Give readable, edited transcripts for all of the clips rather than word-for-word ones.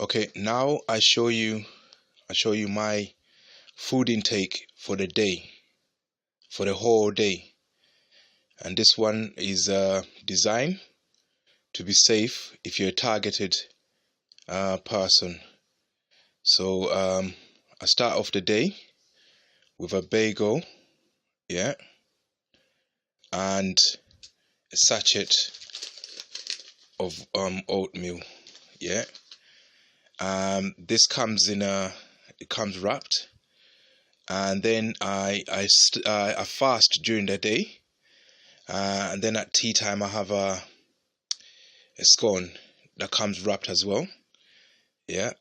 Okay, now I show you my food intake for the day, for the whole day. And this one is designed to be safe if you're a targeted person. So I start off the day with a bagel, yeah, and a sachet of oatmeal, yeah. This comes it comes wrapped, and then I fast during the day, and then at tea time I have a scone that comes wrapped as well. Yeah.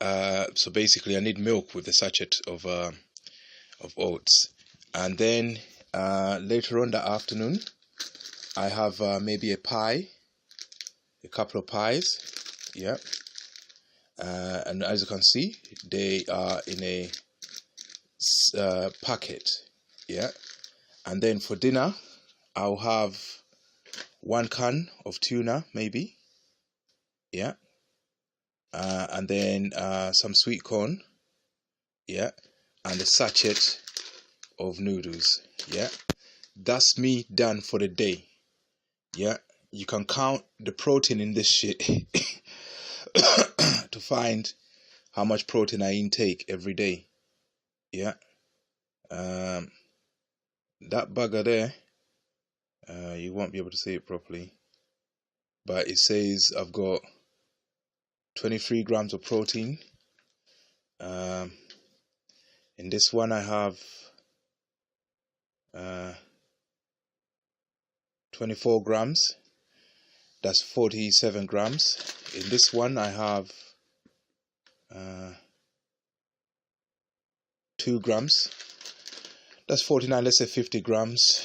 So basically, I need milk with the sachet of oats, and then later on that afternoon, I have maybe a couple of pies. Yeah. And as you can see, they are in a packet. Yeah. And then for dinner, I'll have one can of tuna, maybe. Yeah. And then some sweet corn. Yeah. And a sachet of noodles. Yeah. That's me done for the day. Yeah. You can count the protein in this shit to find how much protein I intake every day. Yeah. That bugger there, you won't be able to see it properly, but it says I've got 23 grams of protein. In this one I have 24 grams. That's 47 grams. In this one I have 2 grams. That's 49. Let's say 50 grams.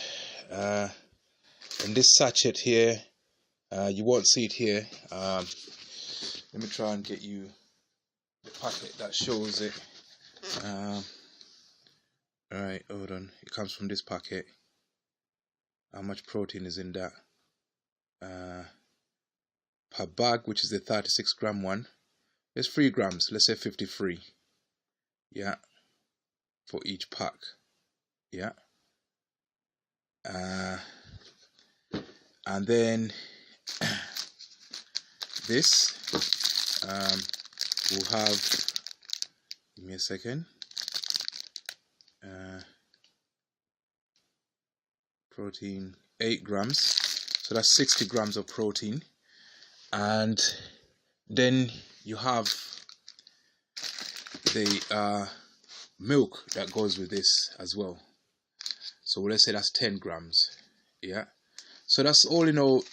In this sachet here, you won't see it here. Let me try and get you the packet that shows it. Alright, hold on. It comes from this packet. How much protein is in that? Per bag, which is the 36 gram one, there's 3 grams. Let's say 53. Yeah, for each pack. Yeah. And then this will have, give me a second, protein 8 grams, so that's 60 grams of protein. And then you have the milk that goes with this as well, so let's say that's 10 grams. Yeah, so that's all in all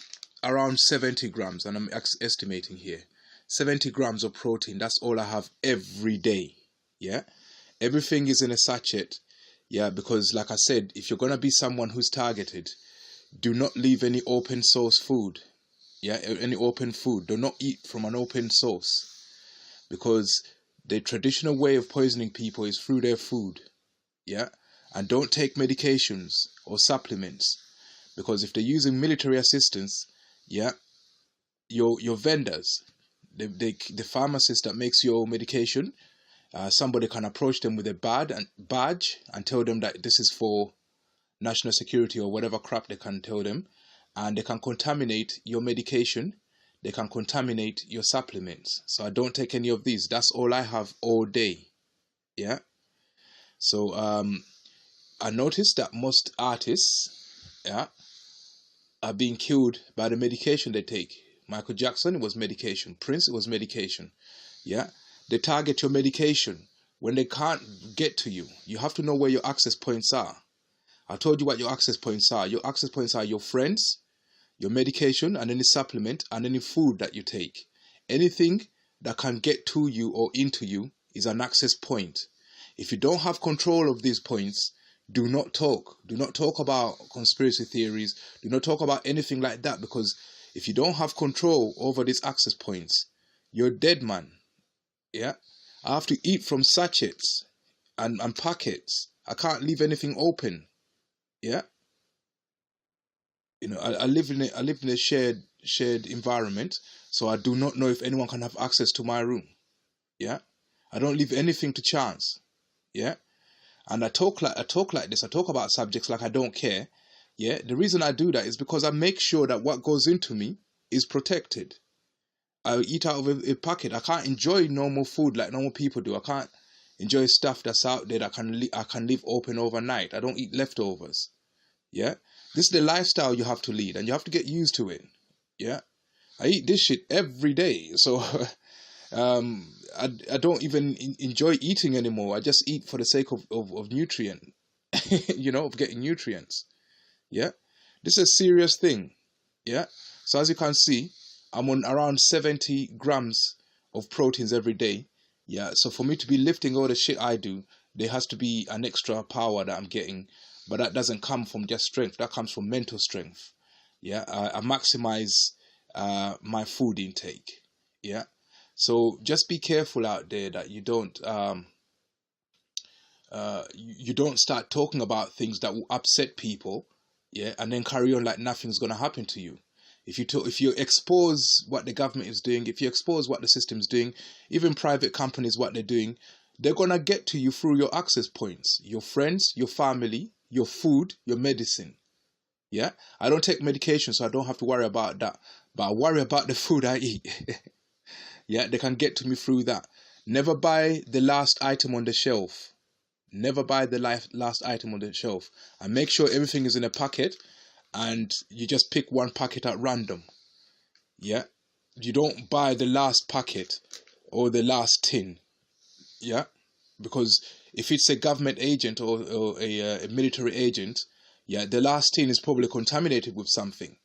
around 70 grams, and I'm estimating here 70 grams of protein. That's all I have every day. Yeah, everything is in a sachet. Yeah, because like I said, if you're gonna be someone who's targeted, do not leave any open source food. Yeah, any open food. Do not eat from an open source, because the traditional way of poisoning people is through their food. Yeah, and don't take medications or supplements, because if they're using military assistance, yeah, your vendors, the pharmacist that makes your medication, somebody can approach them with a badge and tell them that this is for national security or whatever crap they can tell them, and they can contaminate your medication, they can contaminate your supplements. So I don't take any of these. That's all I have all day. Yeah. So I noticed that most artists, yeah, are being killed by the medication they take. Michael Jackson, it was medication. Prince, it was medication. Yeah. They target your medication. When they can't get to you, you have to know where your access points are. I told you what your access points are. Your access points are your friends, your medication, and any supplement, and any food that you take. Anything that can get to you or into you is an access point. If you don't have control of these points, do not talk. Do not talk about conspiracy theories. Do not talk about anything like that, because if you don't have control over these access points, you're dead, man. Yeah? I have to eat from sachets and packets. I can't leave anything open. Yeah? You know, I live in a shared environment, so I do not know if anyone can have access to my room. Yeah, I don't leave anything to chance. Yeah, and I talk like this. I talk about subjects like I don't care. Yeah, the reason I do that is because I make sure that what goes into me is protected. I eat out of a packet. I can't enjoy normal food like normal people do. I can't enjoy stuff that's out there that I can leave open overnight. I don't eat leftovers. Yeah, this is the lifestyle you have to lead, and you have to get used to it. Yeah, I eat this shit every day, so I don't even enjoy eating anymore. I just eat for the sake of nutrient, of getting nutrients. Yeah, this is a serious thing. Yeah, so as you can see, I'm on around 70 grams of proteins every day. Yeah, so for me to be lifting all the shit I do, there has to be an extra power that I'm getting, but that doesn't come from just strength. That comes from mental strength. Yeah, I maximize my food intake. Yeah, so just be careful out there that you don't start talking about things that will upset people, yeah, and then carry on like nothing's gonna happen to you. If you expose what the government is doing, if you expose what the system is doing, even private companies what they're doing, they're gonna get to you through your access points, your friends, your family, your food, your medicine. Yeah, I don't take medication, so I don't have to worry about that. But I worry about the food I eat. Yeah, they can get to me through that. Never buy the last item on the shelf. Never buy the last item on the shelf. And make sure everything is in a packet and you just pick one packet at random. Yeah? You don't buy the last packet or the last tin. Yeah? Because if it's a government agent or a military agent, yeah, the last tin is probably contaminated with something.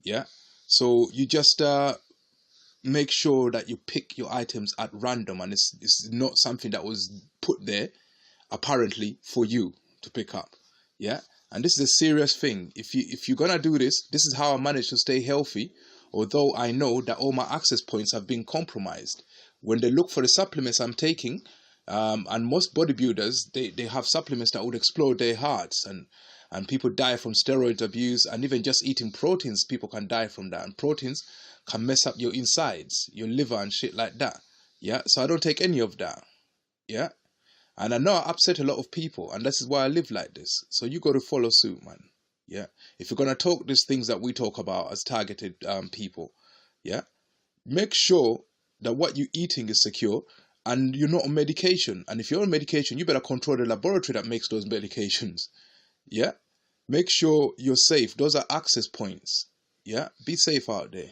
Yeah? So you just make sure that you pick your items at random, and it's not something that was put there apparently for you to pick up. Yeah, and this is a serious thing. If you're gonna do this, this is how I manage to stay healthy, although I know that all my access points have been compromised. When they look for the supplements I'm taking, and most bodybuilders, they have supplements that would explode their hearts, and people die from steroid abuse, and even just eating proteins, people can die from that. And proteins can mess up your insides, your liver and shit like that. Yeah, so I don't take any of that. Yeah, and I know I upset a lot of people, and this is why I live like this. So you got to follow suit, man. Yeah, if you're gonna talk these things that we talk about as targeted people, yeah, make sure that what you're eating is secure and you're not on medication. And if you're on medication, you better control the laboratory that makes those medications. Yeah, make sure you're safe. Those are access points. Yeah, be safe out there.